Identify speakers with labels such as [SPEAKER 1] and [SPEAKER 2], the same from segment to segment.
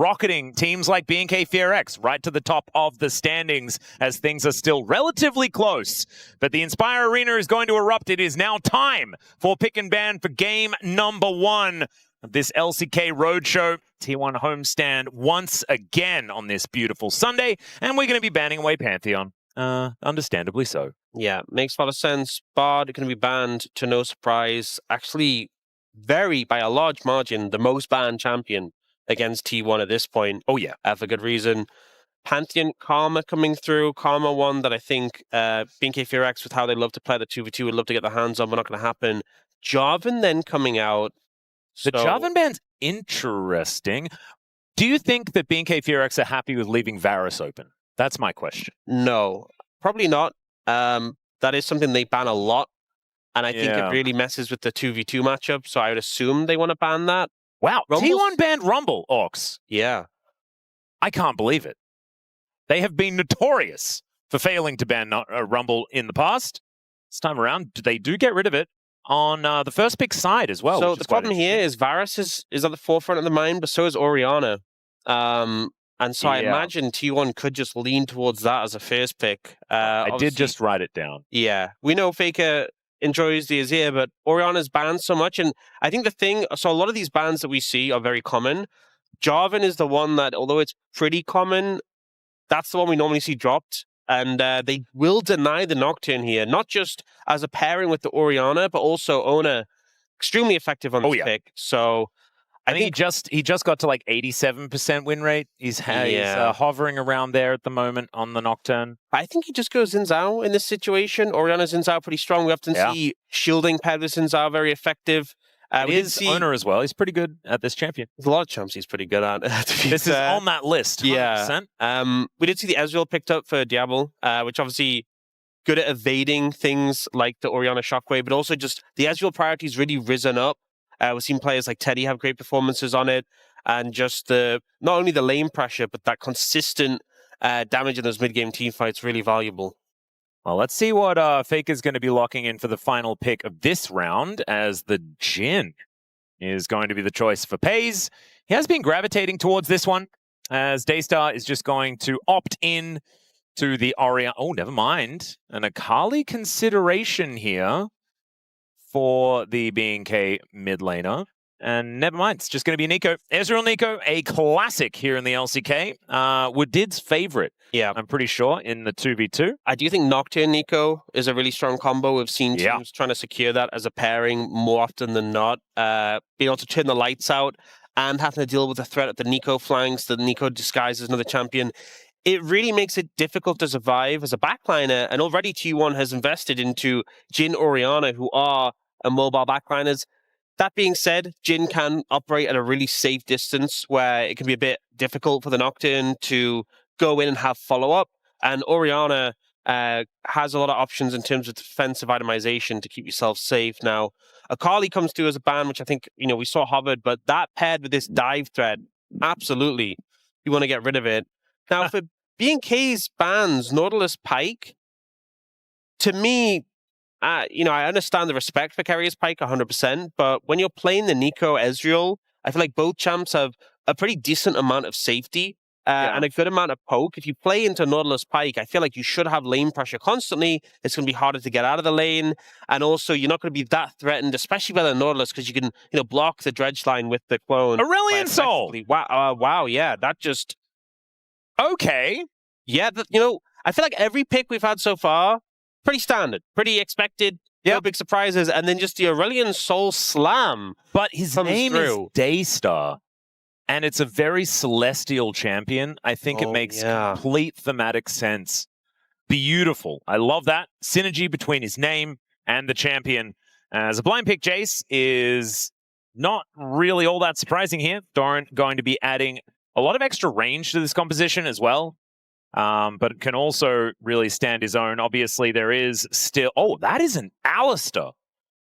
[SPEAKER 1] rocketing teams like BNK FEARX right to the top of the standings as things are still relatively close. But the Inspire Arena is going to erupt. It is now time for pick and ban for game number 1 of this LCK Roadshow T1 homestand once again on this beautiful Sunday. And we're going to be banning away Pantheon. Understandably so.
[SPEAKER 2] Yeah, makes a lot of sense. Bard going to be banned to no surprise. Actually, by a large margin, the most banned champion against T1 at this point.
[SPEAKER 1] Oh, yeah.
[SPEAKER 2] For good reason. Pantheon, Karma coming through. Karma one that I think BNK FEARX, with how they love to play the 2v2, would love to get their hands on, but not going to happen. Jarvan then coming out.
[SPEAKER 1] The Jarvan ban's interesting. Do you think that BNK FEARX are happy with leaving Varus open? That's my question.
[SPEAKER 2] No, probably not. That is something they ban a lot. And I think it really messes with the 2v2 matchup. So I would assume they want to ban that.
[SPEAKER 1] Wow. T1 banned Rumble, Aux.
[SPEAKER 2] Yeah.
[SPEAKER 1] I can't believe it. They have been notorious for failing to ban Rumble in the past. This time around, they do get rid of it on the first pick side as well.
[SPEAKER 2] So the problem here is Varus is at the forefront of the mind, but so is Orianna. And so I imagine T1 could just lean towards that as a first pick.
[SPEAKER 1] I did just write it down.
[SPEAKER 2] Yeah. We know Faker enjoys the Azir, but Orianna's banned so much. And I think so a lot of these bans that we see are very common. Jarvan is the one that, although it's pretty common, that's the one we normally see dropped. And they will deny the Nocturne here, not just as a pairing with the Orianna, but also Oner. Extremely effective on this pick. So
[SPEAKER 1] I think he just got to like 87% win rate. He's hovering around there at the moment on the Nocturne.
[SPEAKER 2] I think he just goes Xin Zhao in this situation. Orianna's Xin Zhao pretty strong. We often see shielding paired with Xin Zhao very effective.
[SPEAKER 1] We did see Oner as well. He's pretty good at this champion.
[SPEAKER 2] There's a lot of champs he's pretty good at.
[SPEAKER 1] This is on that list, 100%.
[SPEAKER 2] Yeah. We did see the Ezreal picked up for Diable, which obviously good at evading things like the Orianna Shockwave, but also just the Ezreal priority's really risen up. We've seen players like Teddy have great performances on it, and just not only the lane pressure, but that consistent damage in those mid-game teamfights really valuable.
[SPEAKER 1] Well, let's see what Faker's going to be locking in for the final pick of this round, as the Jhin is going to be the choice for Peyz. He has been gravitating towards this one, as Daystar is just going to opt in to the Orianna. Oh, never mind. An Akali consideration here for the BNK mid laner. And never mind, it's just going to be Neeko. Ezreal Neeko, a classic here in the LCK. Woodid's favorite, I'm pretty sure, in the 2v2.
[SPEAKER 2] I do think Nocturne Neeko is a really strong combo. We've seen teams trying to secure that as a pairing more often than not. Being able to turn the lights out and having to deal with the threat at the Neeko flanks, the Neeko disguised as another champion. It really makes it difficult to survive as a backliner. And already T1 has invested into Jhin, Orianna, who are mobile backliners. That being said, Jhin can operate at a really safe distance where it can be a bit difficult for the Nocturne to go in and have follow-up. And Orianna has a lot of options in terms of defensive itemization to keep yourself safe. Now, Akali comes through as a ban, which I think, we saw hovered, but that paired with this dive threat, absolutely, you want to get rid of it. Now, for BNK's bans, Nautilus Pyke, to me, I understand the respect for Keria's Pyke 100%, but when you're playing the Neeko Ezreal, I feel like both champs have a pretty decent amount of safety and a good amount of poke. If you play into Nautilus Pyke, I feel like you should have lane pressure constantly. It's going to be harder to get out of the lane, and also you're not going to be that threatened, especially by the Nautilus, because you can block the dredge line with the clone.
[SPEAKER 1] Aurelion Sol!
[SPEAKER 2] Wow, yeah, that just...
[SPEAKER 1] Okay.
[SPEAKER 2] Yeah, I feel like every pick we've had so far, pretty standard, pretty expected, no big surprises, and then just the Aurelion Sol slam.
[SPEAKER 1] But his name is Daystar, and it's a very celestial champion. I think it makes complete thematic sense. Beautiful. I love that. Synergy between his name and the champion. As a blind pick, Jayce is not really all that surprising here. Doran going to be adding a lot of extra range to this composition as well. But can also really stand his own. Obviously, there is still... Oh, that is an Alistar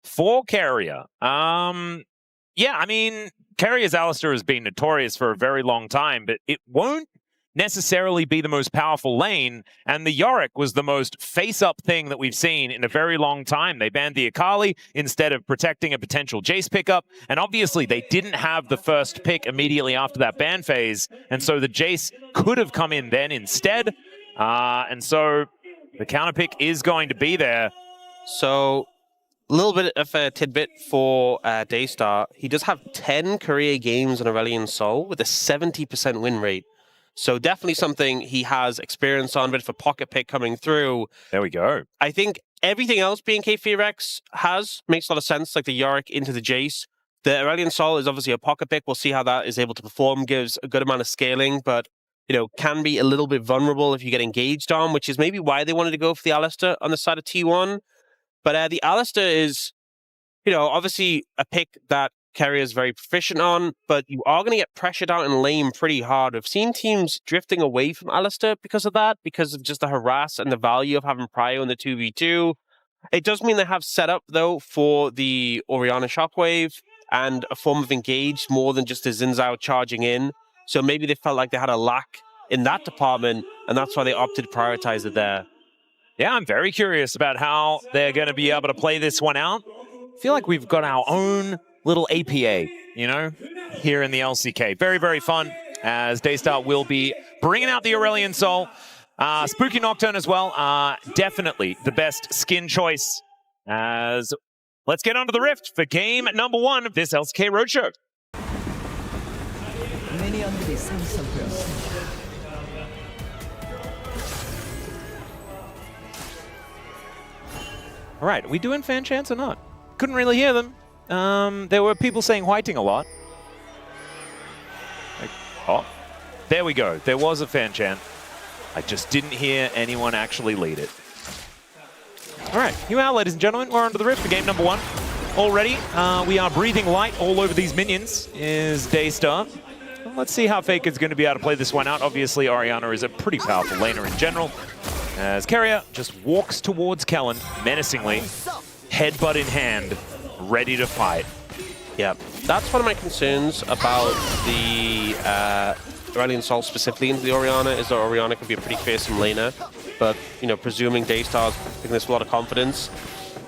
[SPEAKER 1] for Keria. Yeah, I mean, Keria's Alistar has been notorious for a very long time, but it won't necessarily be the most powerful lane, and the Yorick was the most face-up thing that we've seen in a very long time. They banned the Akali instead of protecting a potential Jayce pickup, and obviously they didn't have the first pick immediately after that ban phase, and so the Jayce could have come in then instead, and so the counter pick is going to be there.
[SPEAKER 2] So, a little bit of a tidbit for Daystar. He does have 10 career games on Aurelion Sol with a 70% win rate. So definitely something he has experience on, but for pocket pick coming through.
[SPEAKER 1] There we go.
[SPEAKER 2] I think everything else BNK FEARX has makes a lot of sense, like the Yorick into the Jayce. The Aurelion Sol is obviously a pocket pick. We'll see how that is able to perform, gives a good amount of scaling, but you know, can be a little bit vulnerable if you get engaged on, which is maybe why they wanted to go for the Alistar on the side of T1. But the Alistar is, you know, obviously a pick that Keria is very proficient on, but you are going to get pressured out in lane pretty hard. We've seen teams drifting away from Alistar because of that, because of just the harass and the value of having Prio in the 2v2. It does mean they have set up, though, for the Orianna Shockwave and a form of engage more than just a Xin Zhao charging in. So maybe they felt like they had a lack in that department, and that's why they opted to prioritize it there.
[SPEAKER 1] Yeah, I'm very curious about how they're going to be able to play this one out. I feel like we've got our own little APA, you know, here in the LCK. Very, very fun, as Daystar will be bringing out the Aurelion Sol. Spooky Nocturne as well. Definitely the best skin choice. As let's get onto the Rift for game number 1 of this LCK Roadshow. All right, are we doing fan chants or not? Couldn't really hear them. There were people saying whiting a lot. Oh, there we go. There was a fan chant. I just didn't hear anyone actually lead it. All right, here we are, ladies and gentlemen. We're onto the Rift for game number 1. Already, we are breathing light all over these minions, is Daystar. Well, let's see how Faker's going to be able to play this one out. Obviously, Orianna is a pretty powerful laner in general, as Keria just walks towards Kellin menacingly, headbutt in hand, ready to fight.
[SPEAKER 2] Yeah, that's one of my concerns about the Aurelion Sol specifically into the Orianna, is that Orianna can be a pretty fearsome laner, but, you know, presuming Daystar's picking this with a lot of confidence,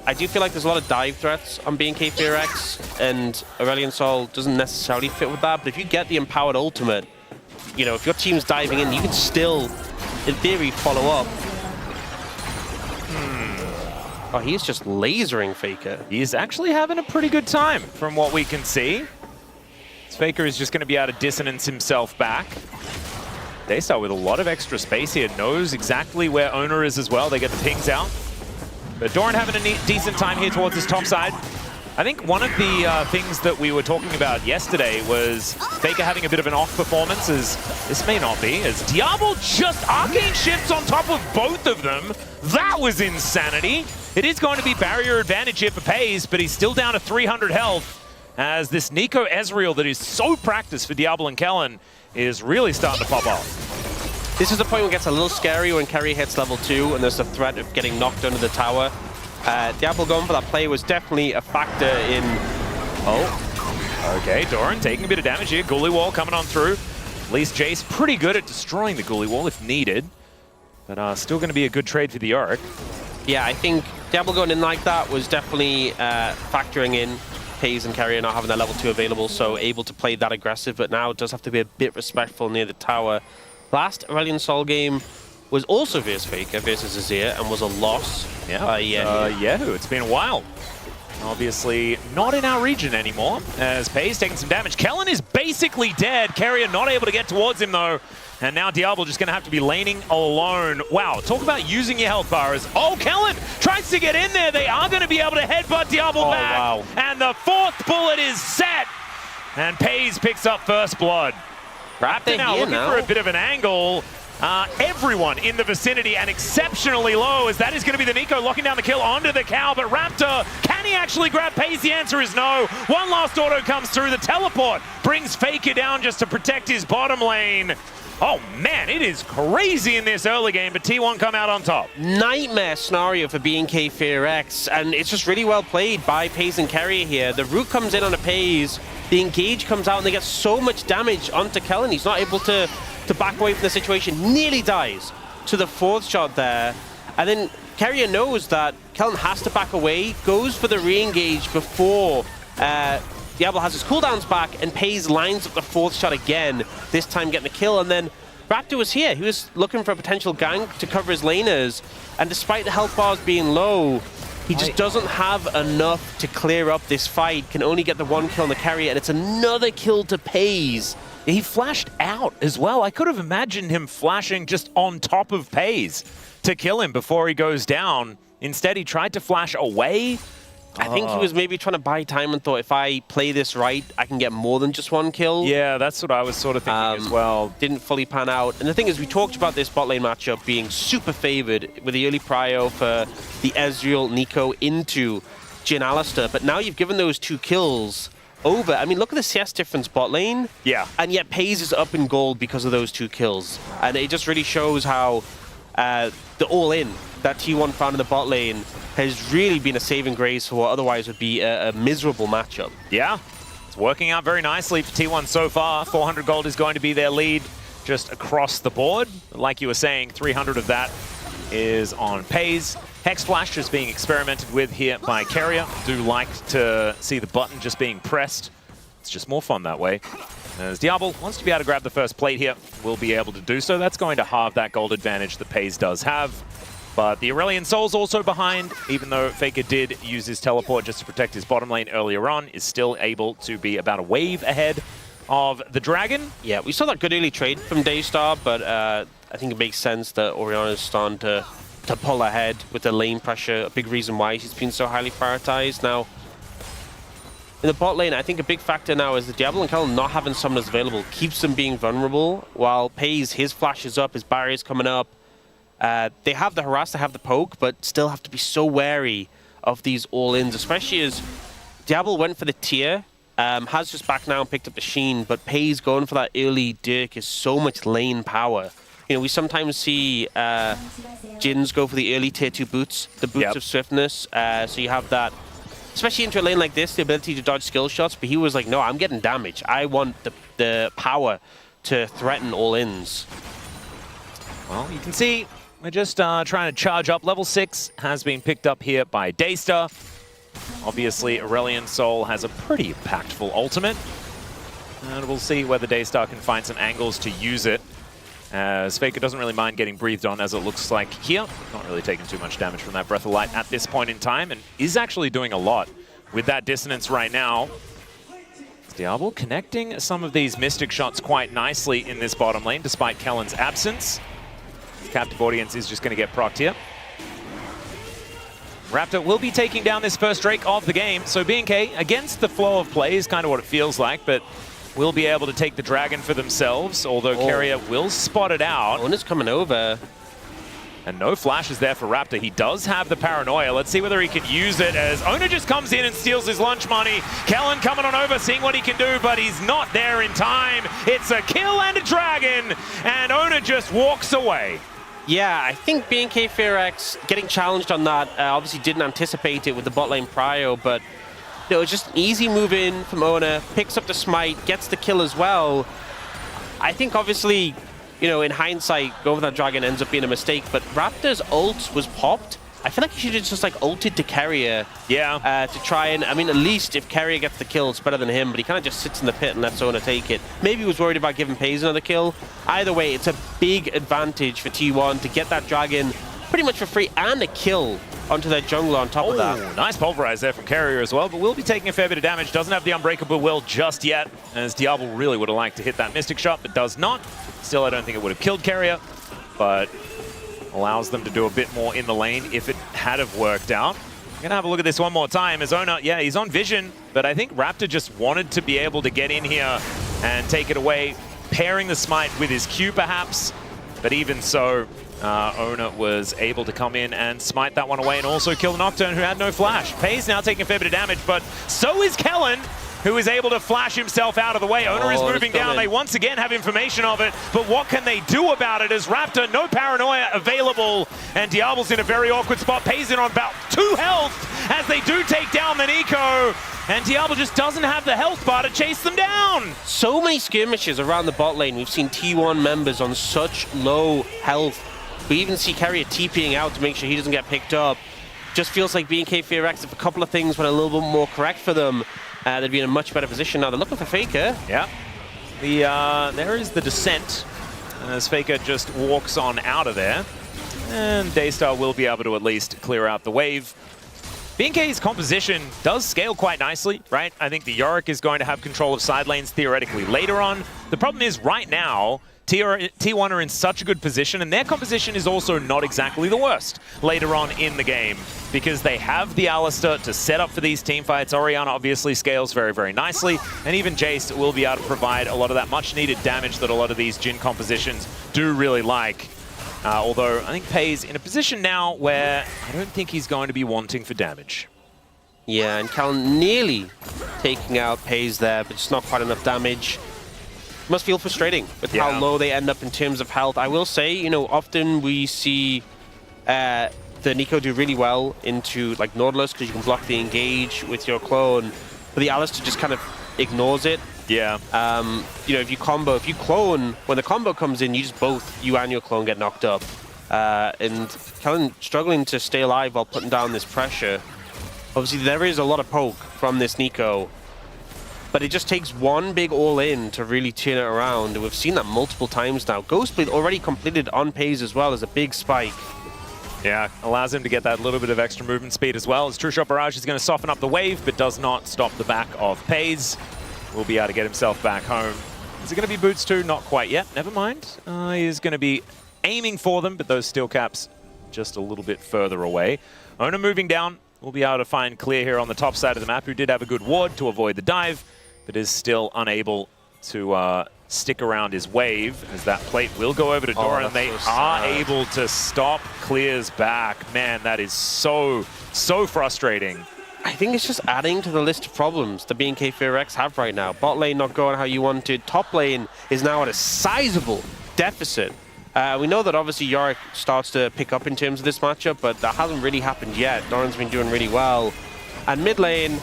[SPEAKER 2] I do feel like there's a lot of dive threats on BNK FEARX, and Aurelion Sol doesn't necessarily fit with that, but if you get the empowered ultimate, you know, if your team's diving in, you can still, in theory, follow up. Oh, he's just lasering Faker.
[SPEAKER 1] He's actually having a pretty good time from what we can see. Faker is just going to be able to dissonance himself back. Daystar with a lot of extra space here, knows exactly where Oner is as well. They get the pings out. But Doran having a decent time here towards his top side. I think one of the things that we were talking about yesterday was Faker having a bit of an off performance, as this may not be, as Diable just arcane shifts on top of both of them. That was insanity. It is going to be barrier advantage here for Peyz, but he's still down to 300 health, as this Neeko Ezreal that is so practiced for Diable and Kellin is really starting to pop off.
[SPEAKER 2] This is the point where it gets a little scary when Keria hits level 2 and there's the threat of getting knocked under the tower. Diable going for that play was definitely a factor in... Oh.
[SPEAKER 1] Okay, Doran taking a bit of damage here. Ghoulie Wall coming on through. At least Jayce pretty good at destroying the Ghoulie Wall if needed. But still going to be a good trade for the Yorick.
[SPEAKER 2] Yeah, I think Diable going in like that was definitely factoring in Peyz and Keria not having their level 2 available, so able to play that aggressive, but now it does have to be a bit respectful near the tower. Last Aurelion Sol game was also versus Faker versus Azir and was a loss.
[SPEAKER 1] Yeah, Yahoo. It's been a while. Obviously not in our region anymore, as Peyz taking some damage. Kellin is basically dead. Keria not able to get towards him though. And now Diable just going to have to be laning alone. Wow, talk about using your health bars. Oh, Kellin tries to get in there. They are going to be able to headbutt Diable back.
[SPEAKER 2] Wow.
[SPEAKER 1] And the 4th bullet is set. And Peyz picks up first blood. Raptor now looking for a bit of an angle. Everyone in the vicinity and exceptionally low, as that is going to be the Neeko locking down the kill onto the cow. But Raptor, can he actually grab Peyz? The answer is no. One last auto comes through. The teleport brings Faker down just to protect his bottom lane. Oh man, it is crazy in this early game, but T1 come out on top.
[SPEAKER 2] Nightmare scenario for BNK FEARX, and it's just really well played by Peyz and Keria here. The root comes in on a Peyz, the engage comes out and they get so much damage onto Kellin. He's not able to back away from the situation. Nearly dies to the 4th shot there. And then Keria knows that Kellin has to back away, goes for the re-engage before Diable has his cooldowns back, and Peyz lines up the 4th shot again, this time getting the kill. And then Raptor was here. He was looking for a potential gank to cover his laners, and despite the health bars being low, he just doesn't have enough to clear up this fight. Can only get the 1 kill on the Keria, and it's another kill to Peyz.
[SPEAKER 1] He flashed out as well. I could have imagined him flashing just on top of Peyz to kill him before he goes down. Instead, he tried to flash away.
[SPEAKER 2] I think he was maybe trying to buy time and thought, if I play this right, I can get more than just 1 kill.
[SPEAKER 1] Yeah, that's what I was sort of thinking as well.
[SPEAKER 2] Didn't fully pan out. And the thing is, we talked about this bot lane matchup being super favored with the early prio for the Ezreal Neeko into Jhin Alistar. But now you've given those 2 kills over. I mean, look at the CS difference bot lane.
[SPEAKER 1] Yeah.
[SPEAKER 2] And yet Peyz is up in gold because of those 2 kills. And it just really shows how the all-in that T1 found in the bot lane has really been a saving grace for what otherwise would be a miserable matchup.
[SPEAKER 1] Yeah, it's working out very nicely for T1 so far. 400 gold is going to be their lead just across the board. Like you were saying, 300 of that is on Peyz. Hex Flash is being experimented with here by Keria. Do like to see the button just being pressed. It's just more fun that way. As Diable wants to be able to grab the first plate here, will be able to do so. That's going to halve that gold advantage that Peyz does have. But the Aurelion Sol's also behind, even though Faker did use his teleport just to protect his bottom lane earlier on, is still able to be about a wave ahead of the Dragon.
[SPEAKER 2] Yeah, we saw that good early trade from Daystar, but I think it makes sense that Orianna is starting to pull ahead with the lane pressure. A big reason why she's been so highly prioritized. Now, in the bot lane, I think a big factor now is the Diable and Kellin not having summoners available keeps them being vulnerable, while Peyz, his flash is up, his barrier's coming up. They have the harass, they have the poke, but still have to be so wary of these all-ins, especially as Diable went for the tier, has just back now and picked up the Sheen, but Peyz going for that early Dirk is so much lane power. You know, we sometimes see Jhins go for the early tier 2 boots, the boots of swiftness, so you have that, especially into a lane like this, the ability to dodge skill shots, but he was like, no, I'm getting damage. I want the power to threaten all-ins.
[SPEAKER 1] Well, you can see we're just trying to charge up. Level 6 has been picked up here by Daystar. Obviously, Aurelion Sol has a pretty impactful ultimate. And we'll see whether Daystar can find some angles to use it. As Faker doesn't really mind getting breathed on, as it looks like here. Not really taking too much damage from that Breath of Light at this point in time, and is actually doing a lot with that dissonance right now. Diable connecting some of these Mystic shots quite nicely in this bottom lane, despite Kellin's absence. Captive Audience is just going to get procced here. Raptor will be taking down this first Drake of the game, so BNK, against the flow of play, is kind of what it feels like, but will be able to take the Dragon for themselves, although Keria will spot it out.
[SPEAKER 2] Oner's coming over.
[SPEAKER 1] And no flashes there for Raptor. He does have the Paranoia. Let's see whether he can use it, as Oner just comes in and steals his lunch money. Kellin coming on over, seeing what he can do, but he's not there in time. It's a kill and a Dragon, and Oner just walks away.
[SPEAKER 2] Yeah, I think BNK FEARX getting challenged on that, obviously didn't anticipate it with the bot lane prio, but it was just an easy move in from Oner, picks up the smite, gets the kill as well. I think obviously, you know, in hindsight, go for that Dragon ends up being a mistake, but Raptor's ult was popped. I feel like he should have just like ulted to Keria.
[SPEAKER 1] Yeah.
[SPEAKER 2] To try and, I mean, at least if Keria gets the kill, it's better than him, but he kind of just sits in the pit and lets Oner take it. Maybe he was worried about giving Peyz another kill. Either way, it's a big advantage for T1 to get that Dragon pretty much for free and a kill onto their jungler on top of that.
[SPEAKER 1] Nice pulverize there from Keria as well, but will be taking a fair bit of damage. Doesn't have the Unbreakable Will just yet, as Diable really would have liked to hit that Mystic shot, but does not. Still, I don't think it would have killed Keria, but allows them to do a bit more in the lane if it had have worked out. I'm going to have a look at this one more time. As Oner, yeah, he's on vision, but I think Raptor just wanted to be able to get in here and take it away, pairing the smite with his Q perhaps, but even so, Oner was able to come in and smite that one away and also kill Nocturne, who had no flash. Peyz now taking a fair bit of damage, but so is Kellin. who is able to flash himself out of the way. Oner is moving down. They once again have information of it, but what can they do about it as Raptor, no paranoia available, and Diable's in a very awkward spot. Peyz in on about 2 health as they do take down the Neeko, and Diable just doesn't have the health bar to chase them down.
[SPEAKER 2] So many skirmishes around the bot lane. We've seen T1 members on such low health. We even see Keria TPing out to make sure he doesn't get picked up. Just feels like BNK FEARX, if a couple of things went a little bit more correct for them, they'd be in a much better position. Now they're looking for Faker.
[SPEAKER 1] Yeah. There is the descent as Faker just walks on out of there. And Daystar will be able to at least clear out the wave. BNK's composition does scale quite nicely, right? I think the Yorick is going to have control of side lanes theoretically later on. The problem is right now, T1 are in such a good position, and their composition is also not exactly the worst later on in the game because they have the Alistar to set up for these teamfights. Orianna obviously scales very, very nicely, and even Jayce will be able to provide a lot of that much-needed damage that a lot of these Jhin compositions do really like. Although I think Peyz in a position now where I don't think he's going to be wanting for damage.
[SPEAKER 2] Yeah, and Kellin nearly taking out Peyz there, but just not quite enough damage. Must feel frustrating with how low they end up in terms of health. I will say, you know, often we see the Neeko do really well into like Nautilus because you can block the engage with your clone, but the Alistar just kind of ignores it.
[SPEAKER 1] Yeah.
[SPEAKER 2] You know, if you clone, when the combo comes in, you and your clone get knocked up. And Kellin struggling to stay alive while putting down this pressure. Obviously, there is a lot of poke from this Neeko, but it just takes one big all-in to really turn it around. And we've seen that multiple times now. Ghostblade already completed on Peyz as well as a big spike.
[SPEAKER 1] Yeah, allows him to get that little bit of extra movement speed as well. As True Shot Barrage is going to soften up the wave, but does not stop the back of Peyz. Will be able to get himself back home. Is it going to be boots too? Not quite yet. Never mind. He is going to be aiming for them, but those steel caps just a little bit further away. Oner moving down. We'll be able to find Clear here on the top side of the map, who did have a good ward to avoid the dive, but is still unable to stick around his wave, as that plate will go over to Doran, and they are able to stop Clear's back. Man, that is so frustrating.
[SPEAKER 2] I think it's just adding to the list of problems the BNK FEARX have right now. Bot lane not going how you wanted. Top lane is now at a sizable deficit. We know that obviously Yorick starts to pick up in terms of this matchup, but that hasn't really happened yet. Doran's been doing really well. And mid lane,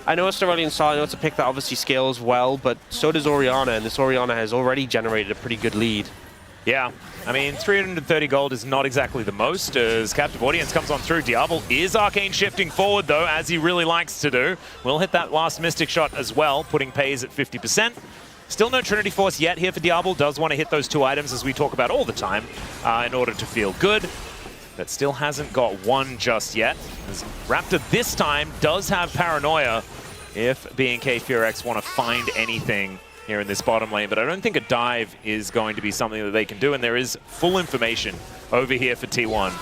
[SPEAKER 2] I know it's Aurelion Sol, I know it's a pick that obviously scales well, but so does Orianna, and this Orianna has already generated a pretty good lead.
[SPEAKER 1] Yeah, I mean, 330 gold is not exactly the most as Captive Audience comes on through. Diable is arcane shifting forward, though, as he really likes to do. Will hit that last Mystic shot as well, putting Peyz at 50%. Still no Trinity Force yet here for Diable. Does want to hit those 2 items, as we talk about all the time, in order to feel good. But still hasn't got one just yet. As Raptor this time does have Paranoia if BNK FEARX want to find anything here in this bottom lane, but I don't think a dive is going to be something that they can do, and there is full information over here for T1.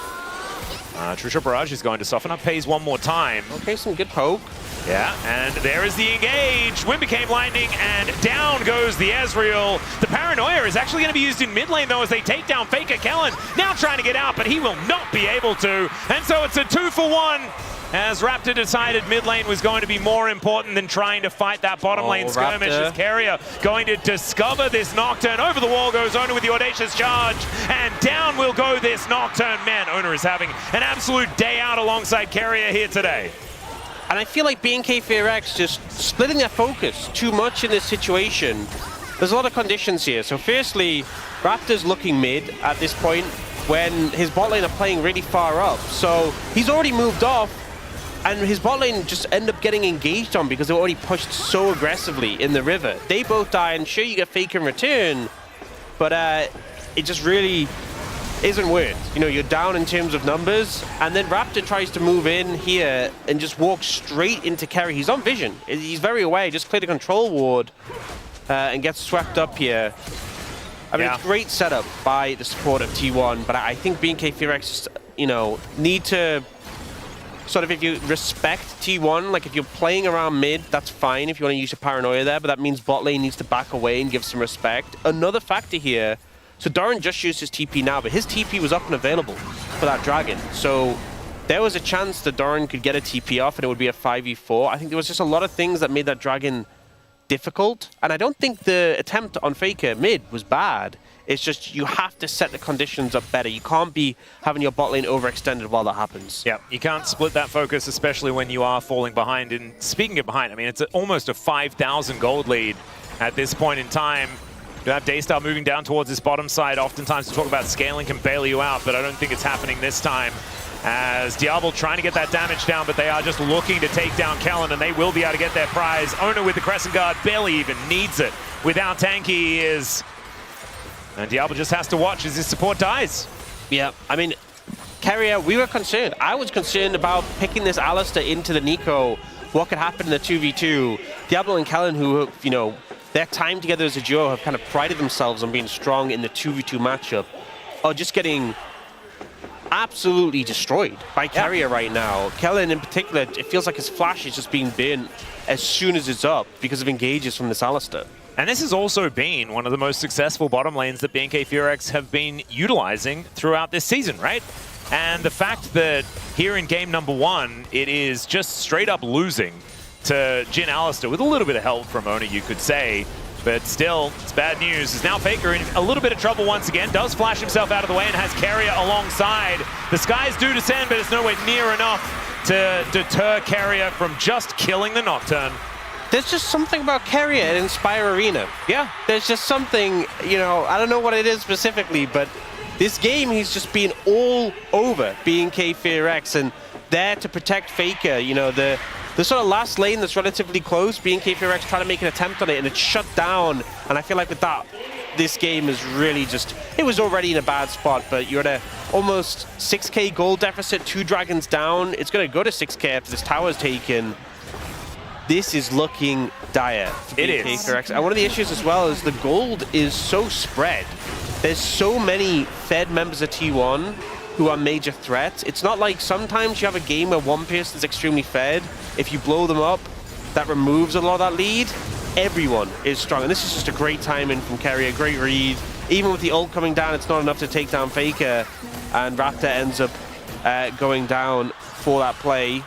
[SPEAKER 1] True Shot Barrage is going to soften up Peyz one more time.
[SPEAKER 2] Okay, some good poke.
[SPEAKER 1] Yeah, and there is the engage. Wind became lightning, and down goes the Ezreal. The Paranoia is actually going to be used in mid lane, though, as they take down Faker. Kellin now trying to get out, but he will not be able to. And so it's a 2-for-1. As Raptor decided mid lane was going to be more important than trying to fight that bottom lane skirmish. As Keria going to discover this Nocturne. Over the wall goes Oner with the audacious charge, and down will go this Nocturne. Man, Oner is having an absolute day out alongside Keria here today.
[SPEAKER 2] And I feel like BNK FEARX just splitting their focus too much in this situation. There's a lot of conditions here. So firstly, Raptor's looking mid at this point when his bot lane are playing really far up. So he's already moved off, and his bot lane just end up getting engaged on because they already pushed so aggressively in the river. They both die, and sure, you get Faker in return, but it just really isn't worth. You know, you're down in terms of numbers, and then Raptor tries to move in here and just walk straight into Keria. He's on vision. He's very away. Just cleared a control ward and gets swept up here. I mean, it's a great setup by the support of T1, but I think BNK FEARX just, you know, need to sort of, if you respect T1, like if you're playing around mid, that's fine if you want to use your Paranoia there, but that means bot lane needs to back away and give some respect. Another factor here, so Doran just used his TP now, but his TP was up and available for that dragon. So there was a chance that Doran could get a TP off and it would be a 5v4. I think there was just a lot of things that made that dragon difficult. And I don't think the attempt on Faker mid was bad. It's just you have to set the conditions up better. You can't be having your bot lane overextended while that happens.
[SPEAKER 1] Yeah, you can't split that focus, especially when you are falling behind. And speaking of behind, I mean, it's almost a 5,000 gold lead at this point in time. You have Daystar moving down towards this bottom side. Oftentimes we talk about scaling can bail you out, but I don't think it's happening this time. As Diable trying to get that damage down, but they are just looking to take down Kellin, and they will be able to get their prize. Oner with the Crescent Guard barely even needs it with how tanky he is. And Diable just has to watch as his support dies.
[SPEAKER 2] Yeah, I mean, Keria, we were concerned. I was concerned about picking this Alistar into the Neeko. What could happen in the 2v2? Diable and Kellin, who, you know, their time together as a duo have kind of prided themselves on being strong in the 2v2 matchup, are just getting absolutely destroyed by Keria right now. Kellin in particular, it feels like his flash is just being burnt as soon as it's up because of engages from this Alistar.
[SPEAKER 1] And this has also been one of the most successful bottom lanes that BNK FEARX have been utilizing throughout this season, right? And the fact that here in game number 1, it is just straight up losing to Jhin Alistar with a little bit of help from Oner, you could say. But still, it's bad news. Is now Faker in a little bit of trouble once again. Does flash himself out of the way and has Keria alongside. The skies do descend, but it's nowhere near enough to deter Keria from just killing the Nocturne.
[SPEAKER 2] There's just something about Keria at Inspire Arena.
[SPEAKER 1] Yeah.
[SPEAKER 2] There's just something, you know, I don't know what it is specifically, but this game he's just been all over BNK FEARX and there to protect Faker. You know, the sort of last lane that's relatively close, BNK FEARX trying to make an attempt on it and it's shut down. And I feel like with that, this game is really just, it was already in a bad spot, but you're at a almost 6k gold deficit, 2 dragons down. It's going to go to 6k after this tower's taken. This is looking dire for BNK FEARX. And one of the issues as well is the gold is so spread. There's so many fed members of T1 who are major threats. It's not like sometimes you have a game where one person's extremely fed. If you blow them up, that removes a lot of that lead. Everyone is strong. And this is just a great timing from Keria, great read. Even with the ult coming down, it's not enough to take down Faker. And Raptor ends up going down for that play.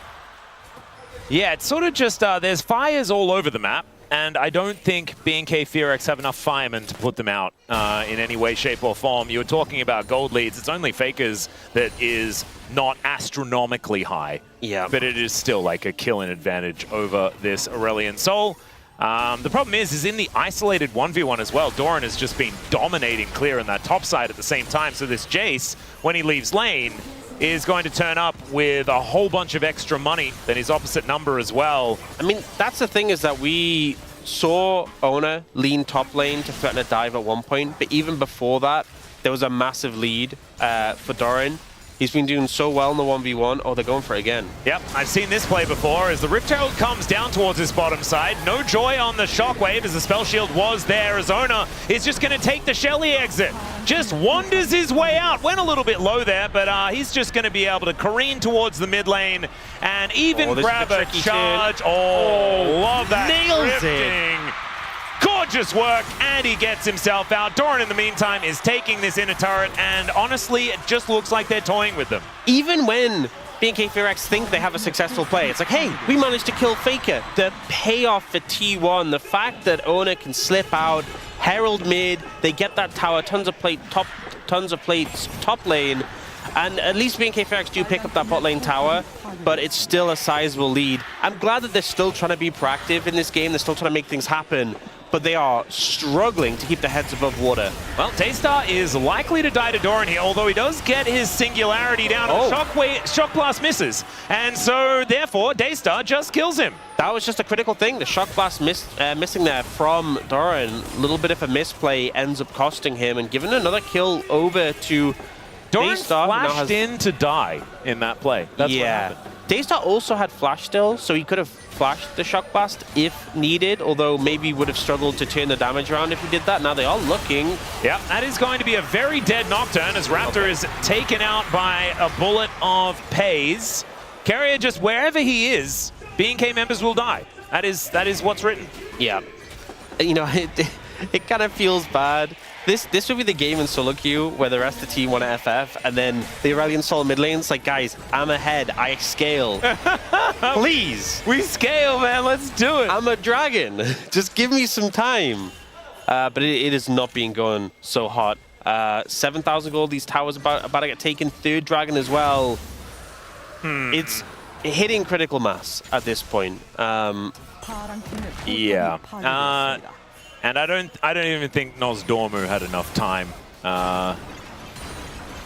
[SPEAKER 1] Yeah, it's sort of just, there's fires all over the map, and I don't think BNK FEARX have enough firemen to put them out in any way, shape, or form. You were talking about gold leads. It's only Faker's that is not astronomically high.
[SPEAKER 2] Yeah.
[SPEAKER 1] But it is still like a killing advantage over this Aurelion Sol. The problem is in the isolated 1v1 as well, Doran has just been dominating clear on that top side at the same time. So this Jayce, when he leaves lane, is going to turn up with a whole bunch of extra money than his opposite number as well.
[SPEAKER 2] I mean, that's the thing is that we saw Oner lean top lane to threaten a dive at one point, but even before that, there was a massive lead for Doran. He's been doing so well in the 1v1. Oh, they're going for it again.
[SPEAKER 1] Yep, I've seen this play before as the Rift Herald comes down towards his bottom side. No joy on the Shockwave as the Spell Shield was there as Oner is just going to take the Shelly exit. Just wanders his way out. Went a little bit low there, but he's just going to be able to careen towards the mid lane and even grab a charge. Oh, love that.
[SPEAKER 2] Nails
[SPEAKER 1] it. Gorgeous work, and he gets himself out. Doran, in the meantime, is taking this inner turret, and honestly, it just looks like they're toying with them.
[SPEAKER 2] Even when BNK FEARX think they have a successful play, it's like, hey, we managed to kill Faker. The payoff for T1, the fact that Oner can slip out, Herald mid, they get that tower, tons of plates, top lane, and at least BNK FEARX do pick up that bot lane tower, but it's still a sizable lead. I'm glad that they're still trying to be proactive in this game, they're still trying to make things happen, but they are struggling to keep their heads above water.
[SPEAKER 1] Well, Daystar is likely to die to Doran here, although he does get his singularity down. Shock Blast misses, and so therefore Daystar just kills him.
[SPEAKER 2] That was just a critical thing. The Shock Blast missing there from Doran. A little bit of a misplay ends up costing him and giving another kill over to
[SPEAKER 1] Doran
[SPEAKER 2] Daystar.
[SPEAKER 1] Flashed in to die in that play. That's what happened.
[SPEAKER 2] Daystar also had flash still, so he could have flashed the Shock Blast if needed, although maybe would have struggled to turn the damage around if he did that. Now they are looking.
[SPEAKER 1] Yeah, that is going to be a very dead Nocturne as Raptor is taken out by a bullet of Peyz. Keria, just wherever he is, BNK members will die. That is what's written.
[SPEAKER 2] Yeah. You know, it kind of feels bad This would be the game in solo queue where the rest of the team want to FF, and then the Aurelion Sol mid lane's like, guys, I'm ahead, I scale. Please.
[SPEAKER 1] We scale, man, let's do it.
[SPEAKER 2] I'm a dragon. Just give me some time. But it is not being going so hot. 7,000 gold, these towers about to get taken. Third dragon as well. It's hitting critical mass at this point.
[SPEAKER 1] Yeah. And I don't even think Nosdormu had enough time.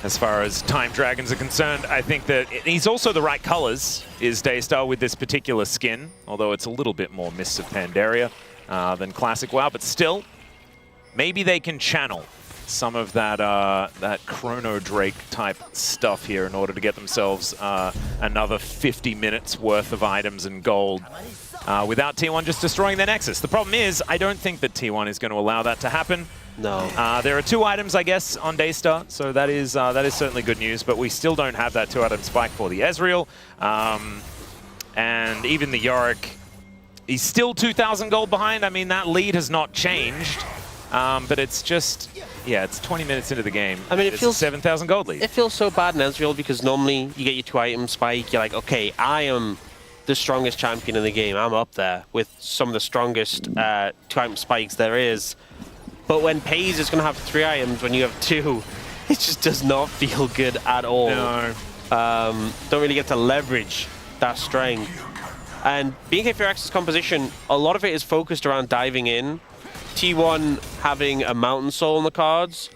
[SPEAKER 1] As far as time dragons are concerned, I think that he's also the right colors, is Daystar, with this particular skin, although it's a little bit more Mists of Pandaria than classic WoW, but still, maybe they can channel some of that that Chrono Drake type stuff here in order to get themselves another 50 minutes worth of items and gold without T1 just destroying their Nexus. The problem is, I don't think that T1 is going to allow that to happen.
[SPEAKER 2] No.
[SPEAKER 1] There are 2 items, I guess, on Daystar, so that is certainly good news, but we still don't have that 2-item spike for the Ezreal. And even the Yorick, he's still 2,000 gold behind. I mean, that lead has not changed, but it's just, yeah, it's 20 minutes into the game.
[SPEAKER 2] I mean, it feels
[SPEAKER 1] 7,000 gold lead.
[SPEAKER 2] It feels so bad in Ezreal because normally you get your 2-item spike, you're like, okay, I am the strongest champion in the game. I'm up there with some of the strongest 2-item spikes there is. But when Peyz is going to have 3 items when you have 2, it just does not feel good at all.
[SPEAKER 1] No.
[SPEAKER 2] Don't really get to leverage that strength. And BNK FEARX's composition, a lot of it is focused around diving in. T1 having a Mountain Soul in the cards.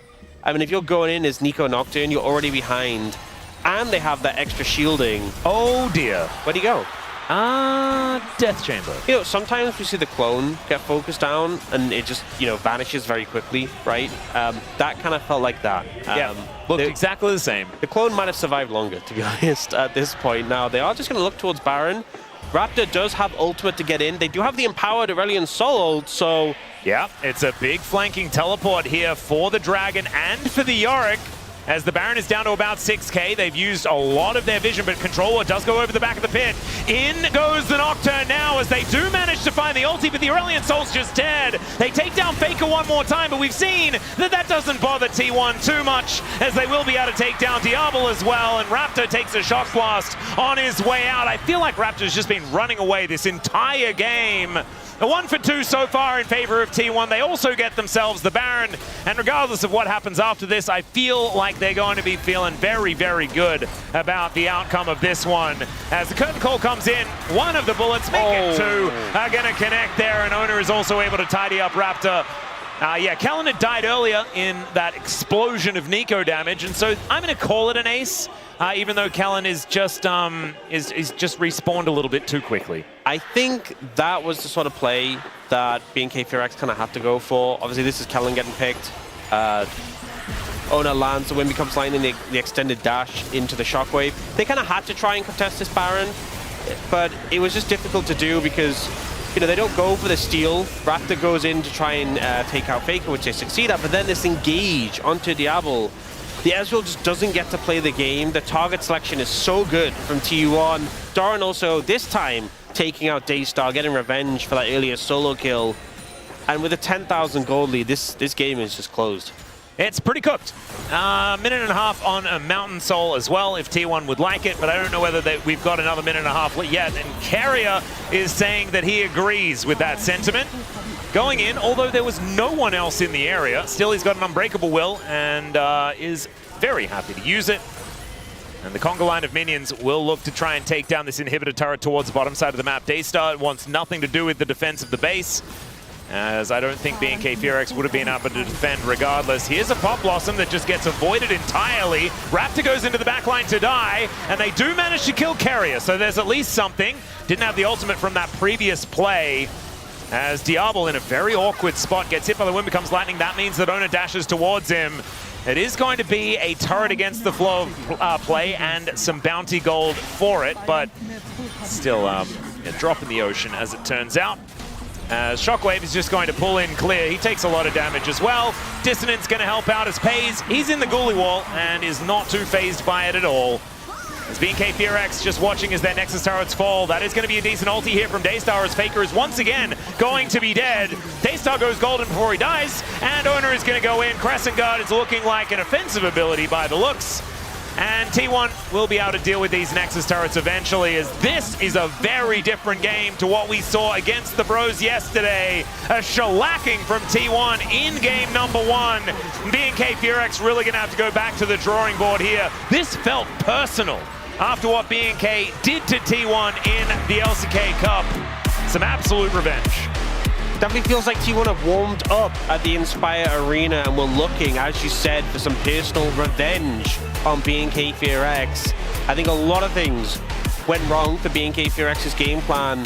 [SPEAKER 2] I mean, if you're going in as Neeko Nocturne, you're already behind. And they have that extra shielding.
[SPEAKER 1] Oh dear.
[SPEAKER 2] Where'd he go?
[SPEAKER 1] Death Chamber.
[SPEAKER 2] You know, sometimes we see the clone get focused down and it just, you know, vanishes very quickly, right? That kind of felt like that.
[SPEAKER 1] Yeah, looked exactly the same.
[SPEAKER 2] The clone might have survived longer, to be honest, at this point. Now, they are just going to look towards Baron. Raptor does have ultimate to get in. They do have the empowered Aurelion Sol ult, so...
[SPEAKER 1] Yeah, it's a big flanking teleport here for the Dragon and for the Yorick. As the Baron is down to about 6k, they've used a lot of their vision, but Controller does go over the back of the pit. In goes the Nocturne now, as they do manage to find the ulti, but the Aurelion Sol's just dead. They take down Faker one more time, but we've seen that doesn't bother T1 too much, as they will be able to take down Diable as well, and Raptor takes a shock blast on his way out. I feel like Raptor's just been running away this entire game. A 1 for 2 so far in favor of T1. They also get themselves the Baron, and regardless of what happens after this, I feel like they're going to be feeling very, very good about the outcome of this one. As the curtain call comes in, one of the bullets, make it 2, are going to connect there, and Oner is also able to tidy up Raptor. Yeah, Kellin had died earlier in that explosion of Neeko damage, and so I'm going to call it an ace, even though Kellin is just respawned a little bit too quickly.
[SPEAKER 2] I think that was the sort of play that BNK FEARX kind of had to go for. Obviously, this is Kellin getting picked. Oner lands, the wind becomes lightning, the extended dash into the shockwave. They kind of had to try and contest this Baron, but it was just difficult to do because, you know, they don't go for the steal. Raptor goes in to try and take out Faker, which they succeed at, but then this engage onto Diable. The Ezreal just doesn't get to play the game. The target selection is so good from T1. Doran also, this time, taking out Daystar, getting revenge for that earlier solo kill. And with a 10,000 gold lead, this game is just closed.
[SPEAKER 1] It's pretty cooked. Minute and a half on a Mountain Soul as well, if T1 would like it, but I don't know whether we've got another minute and a half yet. And Keria is saying that he agrees with that sentiment. Going in, although there was no one else in the area, still he's got an Unbreakable Will and is very happy to use it. And the conga line of minions will look to try and take down this inhibitor turret towards the bottom side of the map. Daystar wants nothing to do with the defense of the base, as I don't think BNK FEARX would have been able to defend regardless. Here's a Pop Blossom that just gets avoided entirely. Raptor goes into the backline to die, and they do manage to kill Keria, so there's at least something. Didn't have the ultimate from that previous play, as Diable in a very awkward spot gets hit by the wind becomes lightning. That means that Oner dashes towards him. It is going to be a turret against the flow of play and some bounty gold for it, but still a drop in the ocean as it turns out. Shockwave is just going to pull in clear. He takes a lot of damage as well. Dissonance going to help out as Peyz. He's in the ghoulie wall and is not too phased by it at all. As BNK FEARX just watching as their Nexus turrets fall. That is going to be a decent ulti here from Daystar, as Faker is once again going to be dead. Daystar goes golden before he dies, and Oner is going to go in. Crescent Guard is looking like an offensive ability by the looks. And T1 will be able to deal with these Nexus turrets eventually, as this is a very different game to what we saw against the Bros yesterday. A shellacking from T1 in game number 1. BNK FEARX really going to have to go back to the drawing board here. This felt personal after what BNK did to T1 in the LCK Cup. Some absolute revenge.
[SPEAKER 2] Definitely feels like T1 have warmed up at the Inspire Arena and we're looking, as you said, for some personal revenge on BNK FEARX. I think a lot of things went wrong for BNK FEARX's game plan